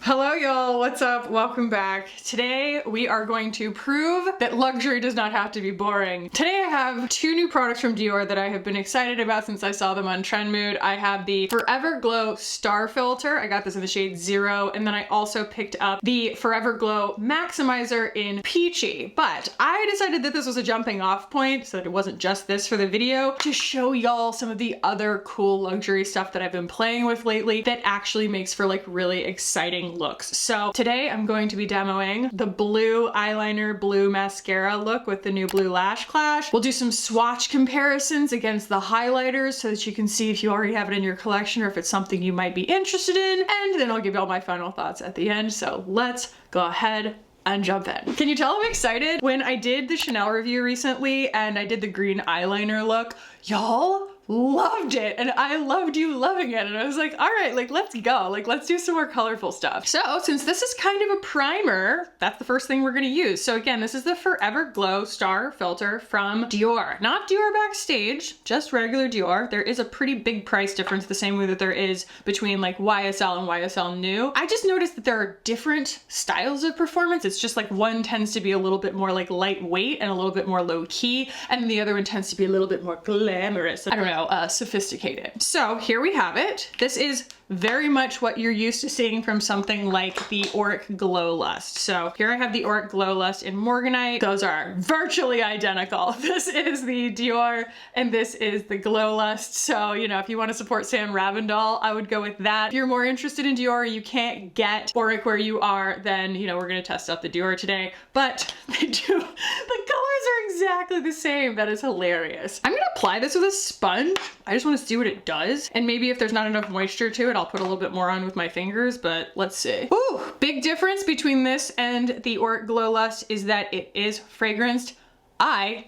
Hello y'all, what's up? Welcome back. Today we are going to prove that luxury does not have to be boring. Today I have two new products from Dior that I have been excited about since I saw them on Trendmood. I have the Forever Glow Star Filter. I got this in the shade 0, and then I also picked up the Forever Glow Maximizer in Peachy. But I decided that this was a jumping off point so that it wasn't just this for the video, to show y'all some of the other cool luxury stuff that I've been playing with lately that actually makes for like really exciting looks. So today I'm going to be demoing the blue eyeliner, blue mascara look with the new blue Lash Clash. We'll do some swatch comparisons against the highlighters so that you can see if you already have it in your collection or if it's something you might be interested in. And then I'll give you all my final thoughts at the end. So let's go ahead and jump in. Can you tell I'm excited? When I did the Chanel review recently and I did the green eyeliner look, y'all loved it, and I loved you loving it, and I was like, all right, like let's go, like let's do some more colorful stuff. So since this is kind of a primer, that's the first thing we're gonna use. So again, this is the Forever Glow Star Filter from Dior. Not Dior Backstage, just regular Dior. There is a pretty big price difference, the same way that there is between like YSL and YSL Nu. I just noticed that there are different styles of performance. It's just like one tends to be a little bit more like lightweight and a little bit more low key, and the other one tends to be a little bit more glamorous. I don't know, sophisticated. So here we have it. This is very much what you're used to seeing from something like the Auric Glow Lust. So here I have the Auric Glow Lust in Morganite. Those are virtually identical. This is the Dior and this is the Glow Lust. So, you know, if you want to support Sam Ravindal, I would go with that. If you're more interested in Dior, you can't get Auric where you are, then, you know, we're going to test out the Dior today. But they do, the colors are exactly the same. That is hilarious. I'm going to apply this with a sponge. I just want to see what it does. And maybe if there's not enough moisture to it, I'll put a little bit more on with my fingers, but let's see. Ooh, big difference between this and the Auric Glow Lust is that it is fragranced. I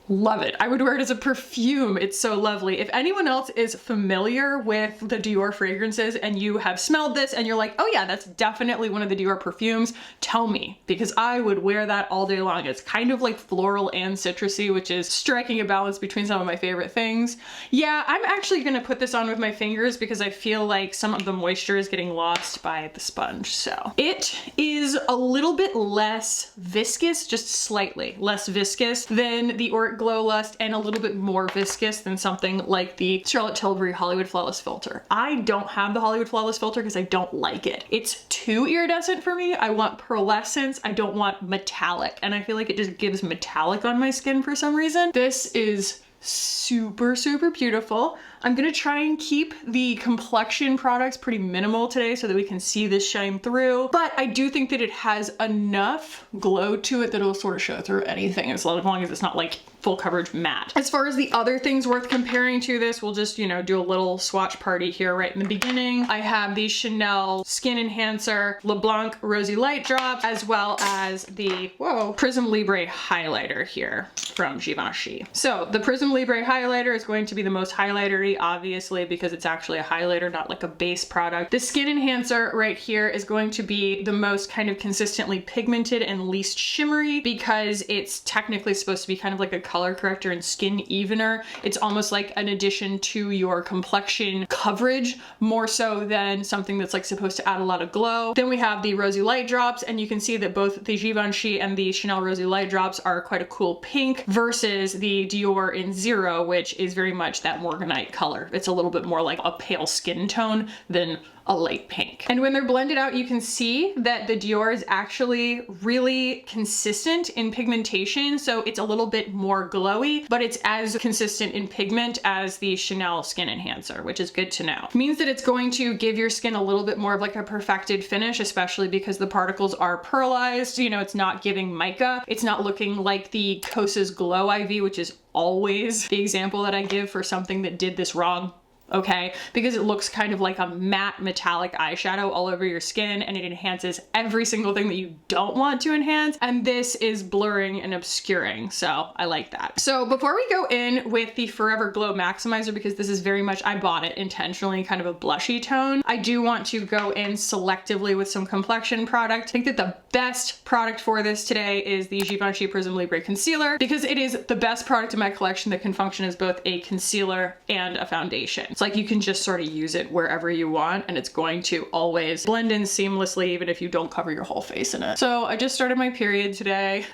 love it. I would wear it as a perfume. It's so lovely. If anyone else is familiar with the Dior fragrances and you have smelled this and you're like, oh yeah, that's definitely one of the Dior perfumes, tell me, because I would wear that all day long. It's kind of like floral and citrusy, which is striking a balance between some of my favorite things. Yeah, I'm actually gonna put this on with my fingers because I feel like some of the moisture is getting lost by the sponge. So it is a little bit less viscous, just slightly less viscous than the Auric Glow Lust, and a little bit more viscous than something like the Charlotte Tilbury Hollywood Flawless Filter. I don't have the Hollywood Flawless Filter because I don't like it. It's too iridescent for me. I want pearlescence. I don't want metallic, and I feel like it just gives metallic on my skin for some reason. This is super, super beautiful. I'm gonna try and keep the complexion products pretty minimal today so that we can see this shine through, but I do think that it has enough glow to it that it'll sort of show through anything as long as it's not like full coverage matte. As far as the other things worth comparing to this, we'll just, you know, do a little swatch party here right in the beginning. I have the Chanel Skin Enhancer LeBlanc Rosy Light Drop, as well as the, Prisme Libre highlighter here from Givenchy. So the Prisme Libre highlighter is going to be the most highlightery, obviously, because it's actually a highlighter, not like a base product. The Skin Enhancer right here is going to be the most kind of consistently pigmented and least shimmery because it's technically supposed to be kind of like a color corrector and skin evener. It's almost like an addition to your complexion coverage, more so than something that's like supposed to add a lot of glow. Then we have the Rosy Light Drops, and you can see that both the Givenchy and the Chanel Rosy Light Drops are quite a cool pink versus the Dior in 0, which is very much that Morganite color. It's a little bit more like a pale skin tone than a light pink. And when they're blended out, you can see that the Dior is actually really consistent in pigmentation. So it's a little bit more glowy, but it's as consistent in pigment as the Chanel Skin Enhancer, which is good to know. It means that it's going to give your skin a little bit more of like a perfected finish, especially because the particles are pearlized. You know, it's not giving mica. It's not looking like the Kosas Glow IV, which is always the example that I give for something that did this wrong. Okay, because it looks kind of like a matte metallic eyeshadow all over your skin, and it enhances every single thing that you don't want to enhance, and this is blurring and obscuring, so I like that. So before we go in with the Forever Glow Maximizer, because this is very much, I bought it intentionally kind of a blushy tone, I do want to go in selectively with some complexion product. I think that the best product for this today is the Givenchy Prisme Libre Concealer, because it is the best product in my collection that can function as both a concealer and a foundation. It's like you can just sort of use it wherever you want and it's going to always blend in seamlessly even if you don't cover your whole face in it. So I just started my period today.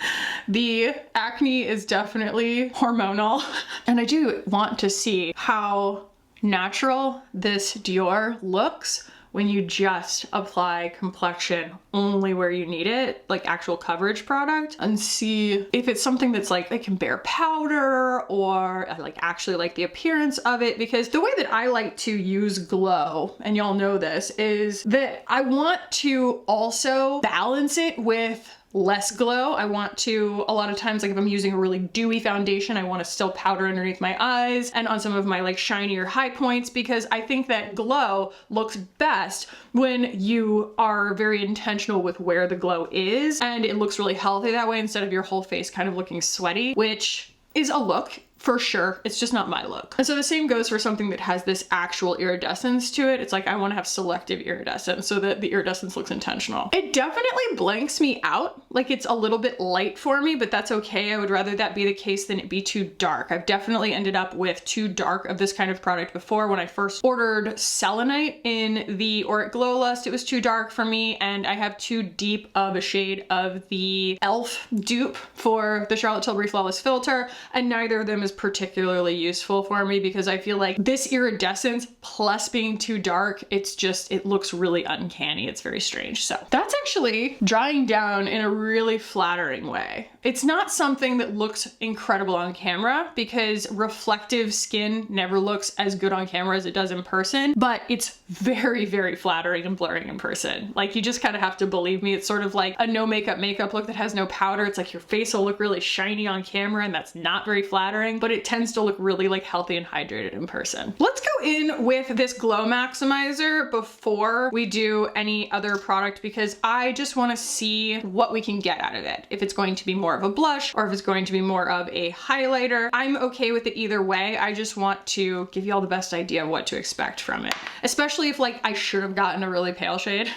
The acne is definitely hormonal and I do want to see how natural this Dior looks when you just apply complexion only where you need it, like actual coverage product, and see if it's something that's like I can bear powder or I like actually like the appearance of it. Because the way that I like to use glow, and y'all know this, is that I want to also balance it with less glow. I want to, a lot of times, like if I'm using a really dewy foundation, I want to still powder underneath my eyes and on some of my like shinier high points, because I think that glow looks best when you are very intentional with where the glow is, and it looks really healthy that way instead of your whole face kind of looking sweaty, which is a look for sure. It's just not my look. And so the same goes for something that has this actual iridescence to it. It's like I want to have selective iridescence so that the iridescence looks intentional. It definitely blanks me out. Like it's a little bit light for me, but that's okay. I would rather that be the case than it be too dark. I've definitely ended up with too dark of this kind of product before. When I first ordered Selenite in the Auric Glow Lust, it was too dark for me, and I have too deep of a shade of the e.l.f. dupe for the Charlotte Tilbury Flawless Filter, and neither of them is particularly useful for me because I feel like this iridescence plus being too dark, it looks really uncanny. It's very strange. So that's actually drying down in a really flattering way. It's not something that looks incredible on camera because reflective skin never looks as good on camera as it does in person, but it's very, very flattering and blurring in person. Like you just kind of have to believe me. It's sort of like a no makeup look that has no powder. It's like your face will look really shiny on camera and that's not very flattering, but it tends to look really like healthy and hydrated in person. Let's go in with this Glow Maximizer before we do any other product because I just want to see what we can get out of it. If it's going to be more of a blush or if it's going to be more of a highlighter, I'm okay with it either way. I just want to give you all the best idea of what to expect from it. Especially if like I should have gotten a really pale shade.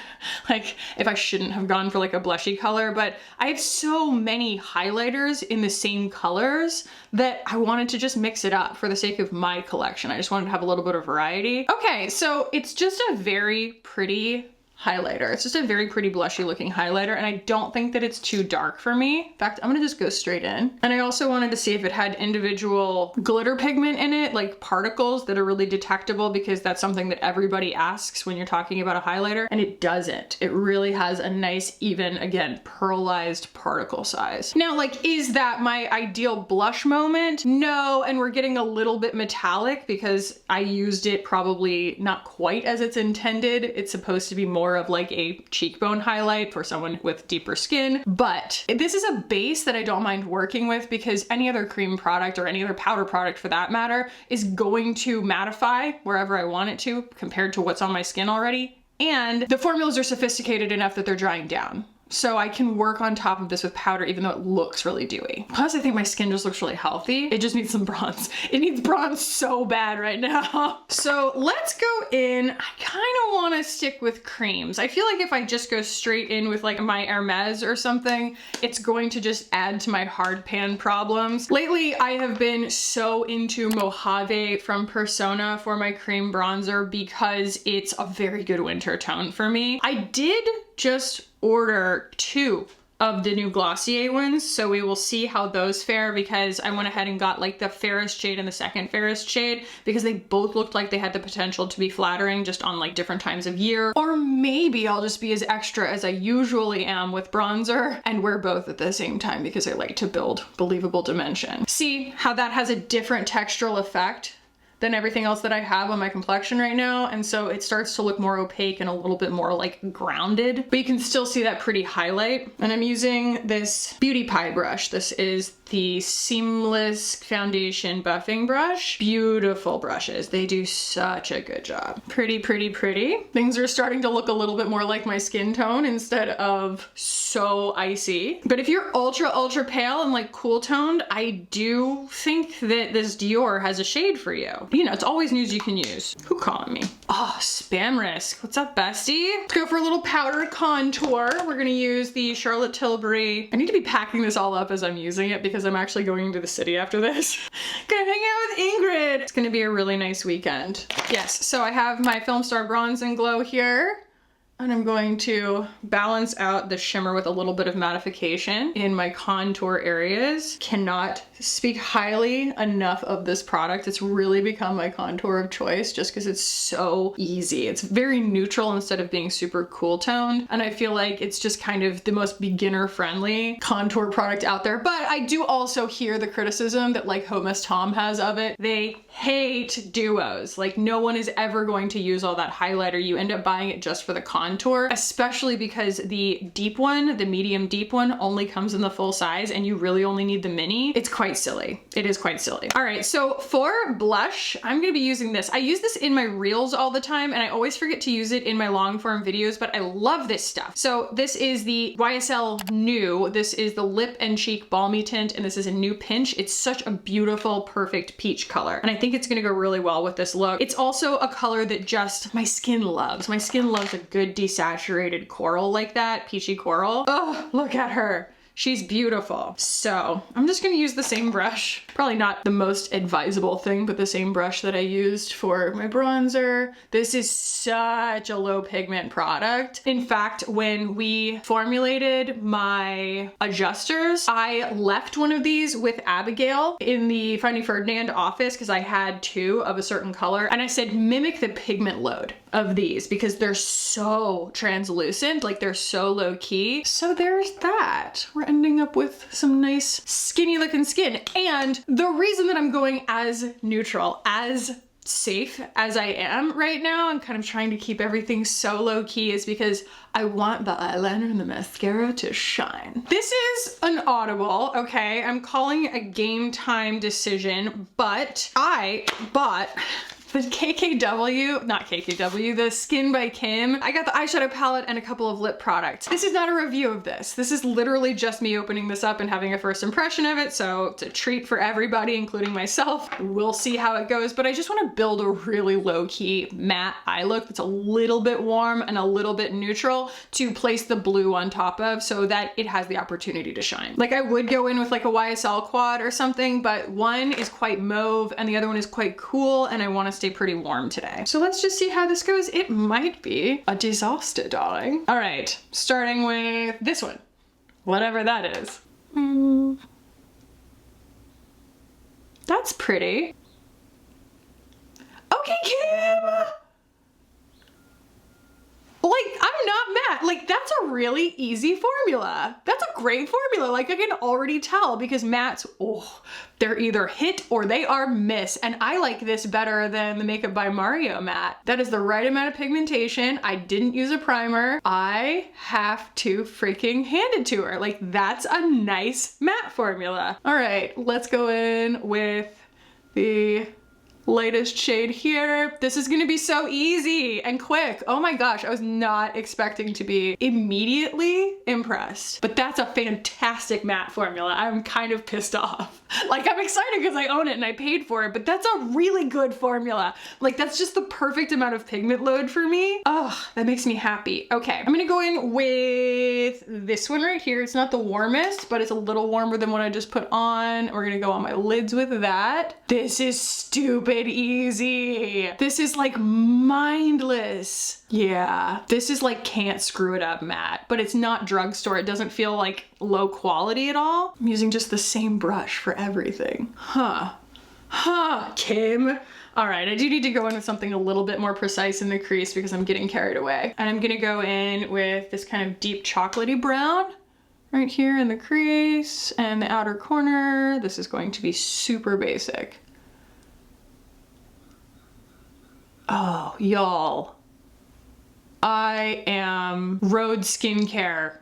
Like if I shouldn't have gone for like a blushy color, but I have so many highlighters in the same colors that I wanted to just mix it up for the sake of my collection. I just wanted to have a little bit of variety. Okay, so it's just a very pretty highlighter. It's just a very pretty blushy looking highlighter, and I don't think that it's too dark for me. In fact, I'm gonna just go straight in. And I also wanted to see if it had individual glitter pigment in it, like particles that are really detectable, because that's something that everybody asks when you're talking about a highlighter, and it doesn't. It really has a nice, even, again, pearlized particle size. Now, like, is that my ideal blush moment? No, and we're getting a little bit metallic because I used it probably not quite as it's intended. It's supposed to be more of like a cheekbone highlight for someone with deeper skin, but this is a base that I don't mind working with because any other cream product or any other powder product for that matter is going to mattify wherever I want it to compared to what's on my skin already. And the formulas are sophisticated enough that they're drying down. So I can work on top of this with powder even though it looks really dewy. Plus I think my skin just looks really healthy. It just needs some bronze. It needs bronze so bad right now. So let's go in. I kind of want to stick with creams. I feel like if I just go straight in with like my Hermes or something, it's going to just add to my hard pan problems. Lately I have been so into Mojave from Persona for my cream bronzer because it's a very good winter tone for me. I did just order 2 of the new Glossier ones, so we will see how those fare because I went ahead and got like the fairest shade and the second fairest shade because they both looked like they had the potential to be flattering just on like different times of year. Or maybe I'll just be as extra as I usually am with bronzer and wear both at the same time because I like to build believable dimension. See how that has a different textural effect than everything else that I have on my complexion right now. And so it starts to look more opaque and a little bit more like grounded, but you can still see that pretty highlight. And I'm using this Beauty Pie brush. This is the Seamless Foundation Buffing Brush. Beautiful brushes. They do such a good job. Pretty, pretty, pretty. Things are starting to look a little bit more like my skin tone instead of so icy. But if you're ultra, ultra pale and like cool toned, I do think that this Dior has a shade for you. you know, it's always news you can use. Who calling me? Oh, Spam Risk. What's up, bestie? Let's go for a little powdered contour. We're gonna use the Charlotte Tilbury. I need to be packing this all up as I'm using it because I'm actually going to the city after this. Gonna hang out with Ingrid. It's gonna be a really nice weekend. Yes, so I have my Filmstar Bronze and Glow here. And I'm going to balance out the shimmer with a little bit of mattification in my contour areas. Cannot speak highly enough of this product. It's really become my contour of choice just because it's so easy. It's very neutral instead of being super cool toned. And I feel like it's just kind of the most beginner friendly contour product out there. But I do also hear the criticism that like Homeless Tom has of it. They hate duos. Like no one is ever going to use all that highlighter. You end up buying it just for the contour, especially because the deep one, the medium deep one, only comes in the full size and you really only need the mini. It's quite silly. It is quite silly. All right, so for blush, I'm gonna be using this. I use this in my reels all the time and I always forget to use it in my long form videos, but I love this stuff. So this is the YSL Nu. This is the Lip and Cheek Balmy Tint, and this is a Nu Pinch. It's such a beautiful, perfect peach color. And I think it's gonna go really well with this look. It's also a color that just my skin loves. My skin loves a good desaturated coral like that, peachy coral. Oh, look at her. She's beautiful. So I'm just gonna use the same brush. Probably not the most advisable thing, but the same brush that I used for my bronzer. This is such a low pigment product. In fact, when we formulated my adjusters, I left one of these with Abigail in the Finding Ferdinand office because I had two of a certain color. And I said, mimic the pigment load of these because they're so translucent, like they're so low key. So there's that. We're ending up with some nice skinny looking skin. And the reason that I'm going as neutral, as safe as I am right now, I'm kind of trying to keep everything so low key, is because I want the eyeliner and the mascara to shine. This is an audible, okay? I'm calling a game time decision, but I bought the KKW, not KKW, the Skin by Kim. I got the eyeshadow palette and a couple of lip products. This is not a review of this. This is literally just me opening this up and having a first impression of it, so it's a treat for everybody, including myself. We'll see how it goes, but I just wanna build a really low-key matte eye look that's a little bit warm and a little bit neutral to place the blue on top of so that it has the opportunity to shine. Like I would go in with like a YSL quad or something, but one is quite mauve and the other one is quite cool, and I wanna stay pretty warm today. So let's just see how this goes. It might be a disaster, darling. All right, starting with this one, whatever that is. That's pretty. Okay, Kim. Like, I'm not mad. Like, that's a really easy formula. That's a great formula. Like, I can already tell because mattes, oh, they're either hit or they are miss. And I like this better than the Makeup by Mario matte. That is the right amount of pigmentation. I didn't use a primer. I have to freaking hand it to her. Like, that's a nice matte formula. All right, let's go in with the lightest shade here. This is gonna be so easy and quick. Oh my gosh, I was not expecting to be immediately impressed, but that's a fantastic matte formula. I'm kind of pissed off. Like, I'm excited because I own it and I paid for it, but that's a really good formula. Like, that's just the perfect amount of pigment load for me. Oh, that makes me happy. Okay, I'm gonna go in with this one right here. It's not the warmest, but it's a little warmer than what I just put on. We're gonna go on my lids with that. This is stupid easy. This is like mindless. Yeah, this is like can't screw it up matte, but it's not drugstore. It doesn't feel like low quality at all. I'm using just the same brush for everything. Huh, Kim. All right, I do need to go in with something a little bit more precise in the crease because I'm getting carried away. And I'm gonna go in with this kind of deep chocolatey brown right here in the crease and the outer corner. This is going to be super basic. Oh, y'all. I am Rhode Skincare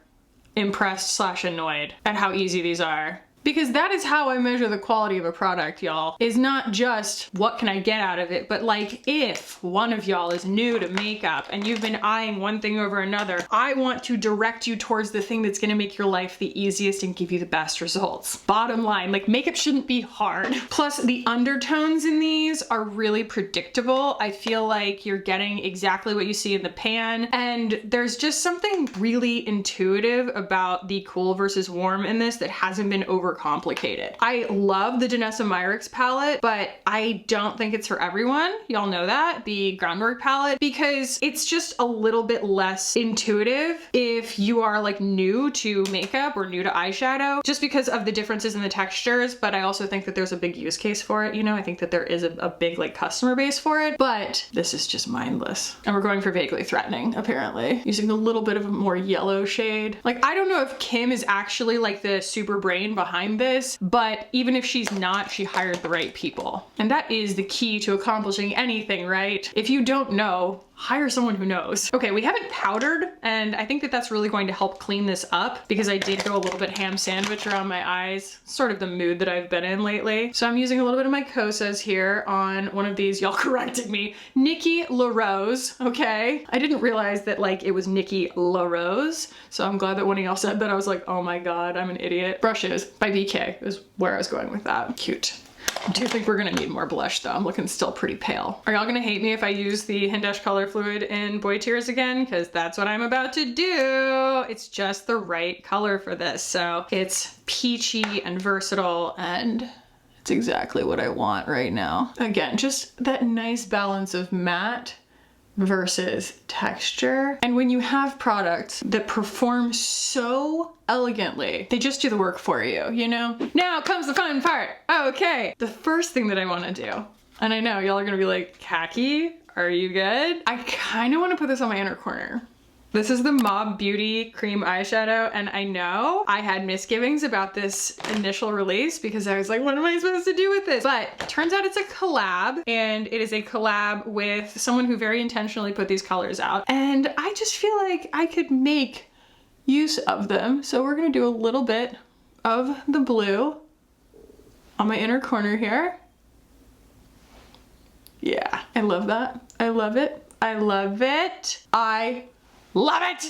impressed / annoyed at how easy these are. Because that is how I measure the quality of a product, y'all. Is not just what can I get out of it, but like if one of y'all is new to makeup and you've been eyeing one thing over another, I want to direct you towards the thing that's gonna make your life the easiest and give you the best results. Bottom line, like makeup shouldn't be hard. Plus the undertones in these are really predictable. I feel like you're getting exactly what you see in the pan, and there's just something really intuitive about the cool versus warm in this that hasn't been overcomplicated. I love the Danessa Myricks palette, but I don't think it's for everyone. Y'all know that, the Groundwork palette, because it's just a little bit less intuitive if you are like new to makeup or new to eyeshadow, just because of the differences in the textures. But I also think that there's a big use case for it. You know, I think that there is a big like customer base for it, but this is just mindless. And we're going for Vaguely Threatening, apparently, using a little bit of a more yellow shade. Like, I don't know if Kim is actually like the super brain behind this, but even if she's not, she hired the right people. And that is the key to accomplishing anything, right? If you don't know, hire someone who knows. Okay, we haven't powdered, and I think that that's really going to help clean this up because I did go a little bit ham sandwich around my eyes, sort of the mood that I've been in lately. So I'm using a little bit of my Kosas here on one of these, y'all corrected me, Nikki LaRose, okay? I didn't realize that like it was Nikki LaRose, so I'm glad that when y'all said that, I was like, oh my God, I'm an idiot. Brushes by BK is where I was going with that. Cute. I do think we're gonna need more blush though. I'm looking still pretty pale. Are y'all gonna hate me if I use the Hindash Color Fluid in Boy Tears again? Because that's what I'm about to do. It's just the right color for this. So it's peachy and versatile, and it's exactly what I want right now. Again, just that nice balance of matte versus texture. And when you have products that perform so elegantly, they just do the work for you, you know? Now comes the fun part. Okay, the first thing that I want to do, and I know y'all are gonna be like, Khaki, are you good? I kind of want to put this on my inner corner. This is the Mob Beauty Cream Eyeshadow, and I know I had misgivings about this initial release because I was like, what am I supposed to do with this? But it turns out it's a collab, and it is a collab with someone who very intentionally put these colors out. And I just feel like I could make use of them. So we're gonna do a little bit of the blue on my inner corner here. Yeah, I love that. I love it. I love it. I love it.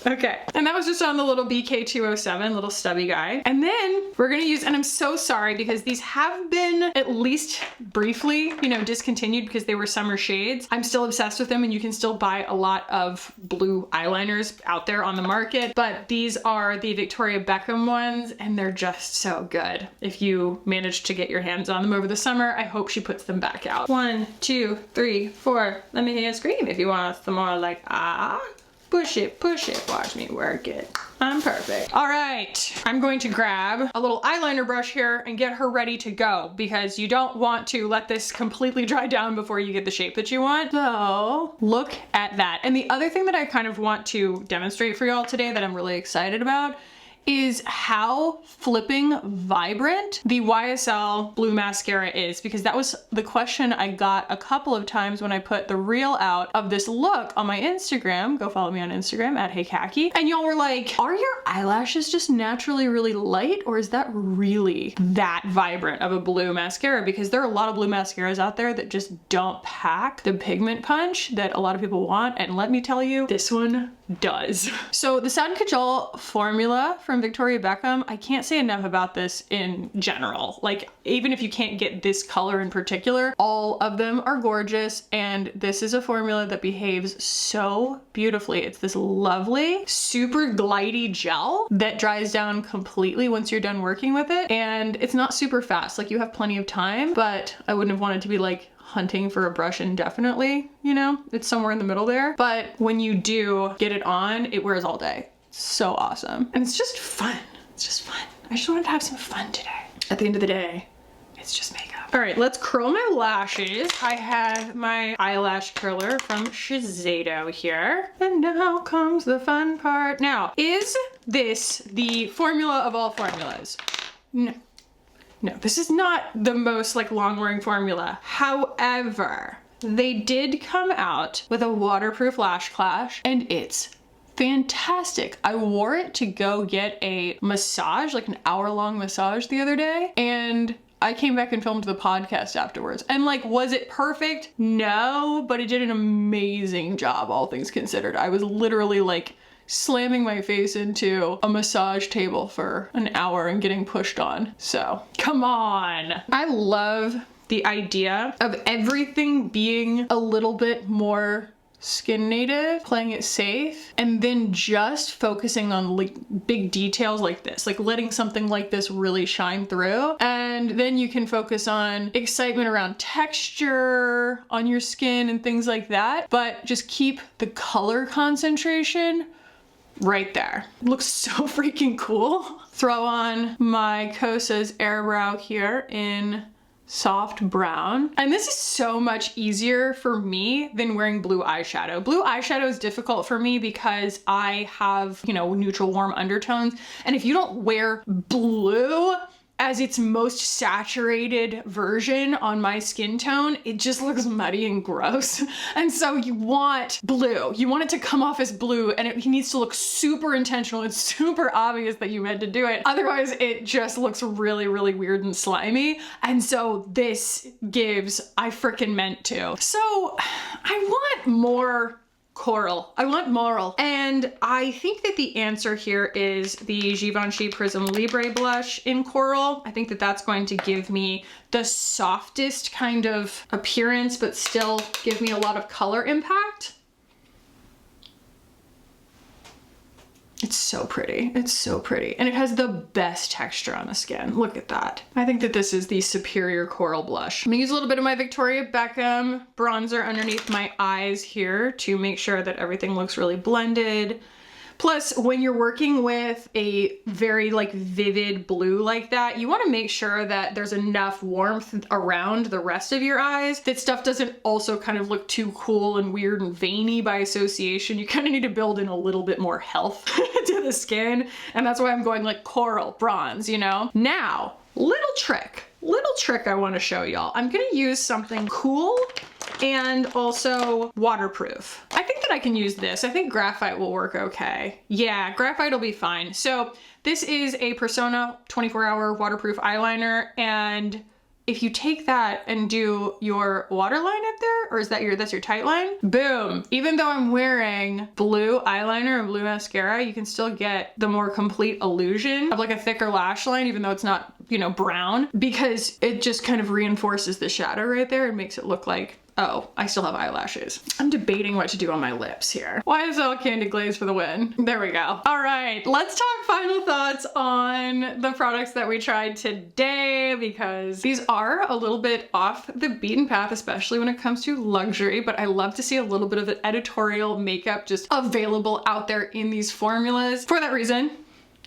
Okay, and that was just on the little BK207, little stubby guy. And then we're gonna use, and I'm so sorry because these have been at least briefly, you know, discontinued because they were summer shades. I'm still obsessed with them, and you can still buy a lot of blue eyeliners out there on the market, but these are the Victoria Beckham ones, and they're just so good. If you manage to get your hands on them over the summer, I hope she puts them back out. 1, 2, 3, 4. Let me hear you scream if you want some more, like, ah. Push it, watch me work it. I'm perfect. All right, I'm going to grab a little eyeliner brush here and get her ready to go because you don't want to let this completely dry down before you get the shape that you want. So look at that. And the other thing that I kind of want to demonstrate for y'all today that I'm really excited about is how flipping vibrant the YSL Blue Mascara is, because that was the question I got a couple of times when I put the reel out of this look on my Instagram. Go follow me on Instagram at HeyKhaki. And y'all were like, are your eyelashes just naturally really light, or is that really that vibrant of a blue mascara? Because there are a lot of blue mascaras out there that just don't pack the pigment punch that a lot of people want, and let me tell you, this one does. So the Satin Kajal formula from Victoria Beckham, I can't say enough about this in general. Like, even if you can't get this color in particular, all of them are gorgeous, and this is a formula that behaves so beautifully. It's this lovely, super glidey gel that dries down completely once you're done working with it, and it's not super fast. Like, you have plenty of time, but I wouldn't have wanted to be like hunting for a brush indefinitely, you know? It's somewhere in the middle there. But when you do get it on, it wears all day. So awesome. And it's just fun. It's just fun. I just wanted to have some fun today. At the end of the day, it's just makeup. All right, let's curl my lashes. I have my eyelash curler from Shiseido here. And now comes the fun part. Now, is this the formula of all formulas? No. No, this is not the most like long-wearing formula. However, they did come out with a waterproof lash clash, and it's fantastic. I wore it to go get a massage, like an hour-long massage the other day, and I came back and filmed the podcast afterwards. And like, was it perfect? No, but it did an amazing job, all things considered. I was literally like slamming my face into a massage table for an hour and getting pushed on. So, come on. I love the idea of everything being a little bit more skin native, playing it safe, and then just focusing on like big details like this, like letting something like this really shine through. And then you can focus on excitement around texture on your skin and things like that, but just keep the color concentration right there. Looks so freaking cool. Throw on my Kosas Airbrow here in soft brown. And this is so much easier for me than wearing blue eyeshadow. Blue eyeshadow is difficult for me because I have, you know, neutral warm undertones. And if you don't wear blue as its most saturated version on my skin tone, it just looks muddy and gross. And so you want blue. You want it to come off as blue, and it needs to look super intentional and super obvious that you meant to do it. Otherwise, it just looks really, really weird and slimy. And so this gives, I frickin' meant to. So I want more coral. I want moral. And I think that the answer here is the Givenchy Prisme Libre blush in coral. I think that that's going to give me the softest kind of appearance, but still give me a lot of color impact. It's so pretty. It's so pretty. And it has the best texture on the skin. Look at that. I think that this is the superior coral blush. I'm gonna use a little bit of my Victoria Beckham bronzer underneath my eyes here to make sure that everything looks really blended. Plus, when you're working with a very like vivid blue like that, you want to make sure that there's enough warmth around the rest of your eyes, that stuff doesn't also kind of look too cool and weird and veiny by association. You kind of need to build in a little bit more health to the skin. And that's why I'm going like coral, bronze, you know? Now, little trick I want to show y'all. I'm gonna use something cool and also waterproof. I think that I can use this. I think graphite will work okay. Yeah, graphite will be fine. So this is a Persona 24-hour waterproof eyeliner, and if you take that and do your waterline up there, or is that that's your tight line? Boom. Even though I'm wearing blue eyeliner and blue mascara, you can still get the more complete illusion of like a thicker lash line, even though it's not, you know, brown, because it just kind of reinforces the shadow right there and makes it look like, oh, I still have eyelashes. I'm debating what to do on my lips here. YSL Candy Glaze for the win. There we go. All right, let's talk final thoughts on the products that we tried today, because these are a little bit off the beaten path, especially when it comes to luxury, but I love to see a little bit of an editorial makeup just available out there in these formulas. For that reason,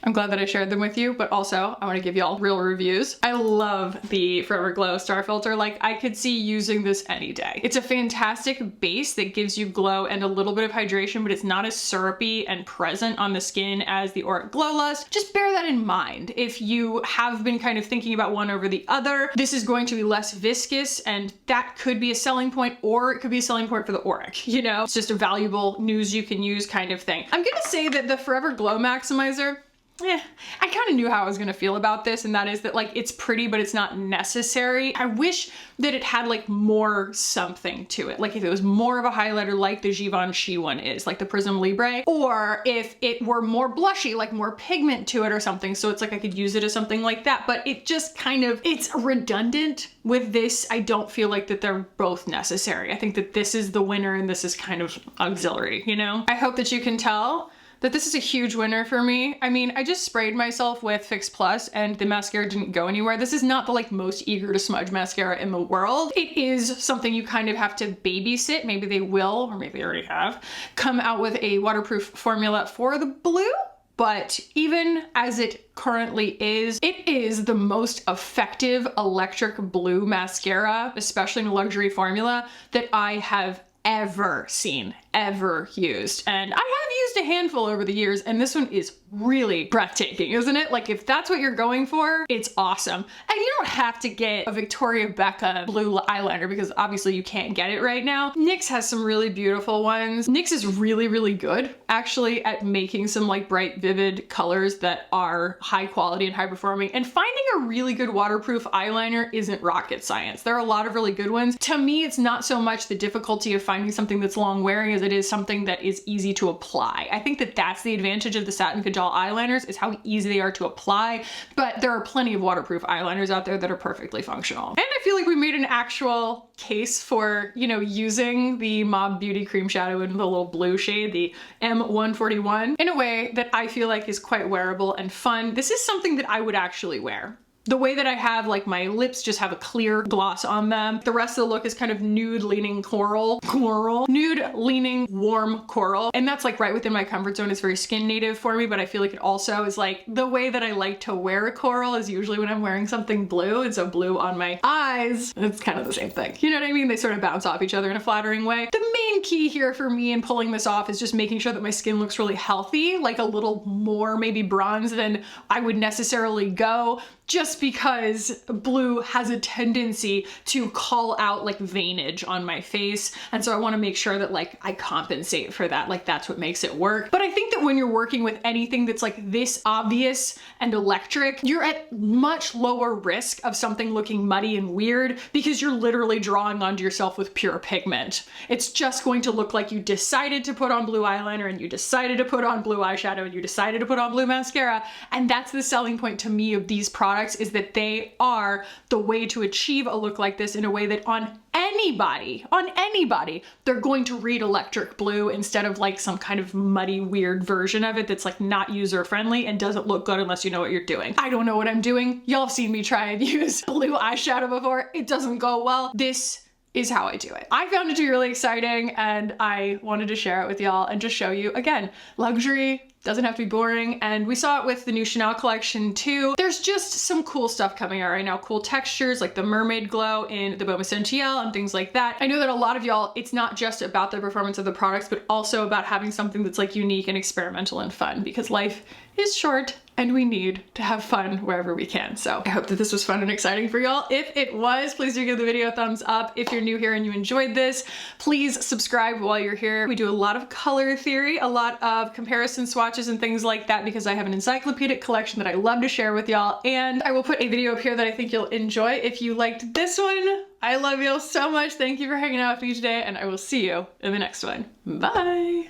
I'm glad that I shared them with you, but also I want to give y'all real reviews. I love the Dior Glow Star Filter. Like, I could see using this any day. It's a fantastic base that gives you glow and a little bit of hydration, but it's not as syrupy and present on the skin as the Dior Glow Lust. Just bear that in mind. If you have been kind of thinking about one over the other, this is going to be less viscous, and that could be a selling point, or it could be a selling point for the auric. You know, it's just a valuable news you can use kind of thing. I'm gonna say that the Forever Glow Maximizer, I kind of knew how I was gonna feel about this, and that is that like it's pretty, but it's not necessary. I wish that it had like more something to it. Like if it was more of a highlighter like the Givenchy one is, like the Prisme Libre, or if it were more blushy, like more pigment to it or something. So it's like I could use it as something like that, but it just kind of, it's redundant with this. I don't feel like that they're both necessary. I think that this is the winner and this is kind of auxiliary, you know? I hope that you can tell that this is a huge winner for me. I mean, I just sprayed myself with Fix Plus and the mascara didn't go anywhere. This is not the like most eager to smudge mascara in the world. It is something you kind of have to babysit. Maybe they will, or maybe they already have, come out with a waterproof formula for the blue. But even as it currently is, it is the most effective electric blue mascara, especially in a luxury formula, that I have ever seen. ever used. And I have used a handful over the years, and this one is really breathtaking, isn't it? Like, if that's what you're going for, it's awesome. And you don't have to get a Victoria Beckham blue eyeliner because obviously you can't get it right now. NYX has some really beautiful ones. NYX is really, really good actually at making some like bright, vivid colors that are high quality and high performing. And finding a really good waterproof eyeliner isn't rocket science. There are a lot of really good ones. To me, it's not so much the difficulty of finding something that's long wearing as it is something that is easy to apply. I think that that's the advantage of the Satin Kajal eyeliners, is how easy they are to apply, but there are plenty of waterproof eyeliners out there that are perfectly functional. And I feel like we made an actual case for, you know, using the Mob Beauty cream shadow in the little blue shade, the M141, in a way that I feel like is quite wearable and fun. This is something that I would actually wear. The way that I have, like, my lips just have a clear gloss on them. The rest of the look is kind of nude leaning nude leaning warm coral. And that's like right within my comfort zone. It's very skin native for me, but I feel like it also is like the way that I like to wear a coral is usually when I'm wearing something blue. And so blue on my eyes, it's kind of the same thing. You know what I mean? They sort of bounce off each other in a flattering way. The main key here for me in pulling this off is just making sure that my skin looks really healthy, like a little more maybe bronze than I would necessarily go, just because blue has a tendency to call out like veinage on my face. And so I want to make sure that like I compensate for that. Like that's what makes it work. But I think that when you're working with anything that's like this obvious and electric, you're at much lower risk of something looking muddy and weird because you're literally drawing onto yourself with pure pigment. It's just going to look like you decided to put on blue eyeliner and you decided to put on blue eyeshadow and you decided to put on blue mascara. And that's the selling point to me of these products, is that they are the way to achieve a look like this in a way that on anybody, they're going to read electric blue instead of like some kind of muddy, weird version of it that's like not user friendly and doesn't look good unless you know what you're doing. I don't know what I'm doing. Y'all have seen me try and use blue eyeshadow before. It doesn't go well. This is how I do it. I found it to be really exciting and I wanted to share it with y'all and just show you, again, luxury doesn't have to be boring. And we saw it with the new Chanel collection too. There's just some cool stuff coming out right now. Cool textures like the mermaid glow in the Baume Essentiel and things like that. I know that a lot of y'all, it's not just about the performance of the products, but also about having something that's like unique and experimental and fun, because life is short and we need to have fun wherever we can. So I hope that this was fun and exciting for y'all. If it was, please do give the video a thumbs up. If you're new here and you enjoyed this, please subscribe while you're here. We do a lot of color theory, a lot of comparison swatches and things like that, because I have an encyclopedic collection that I love to share with y'all. And I will put a video up here that I think you'll enjoy if you liked this one. I love y'all so much. Thank you for hanging out with me today, and I will see you in the next one. Bye.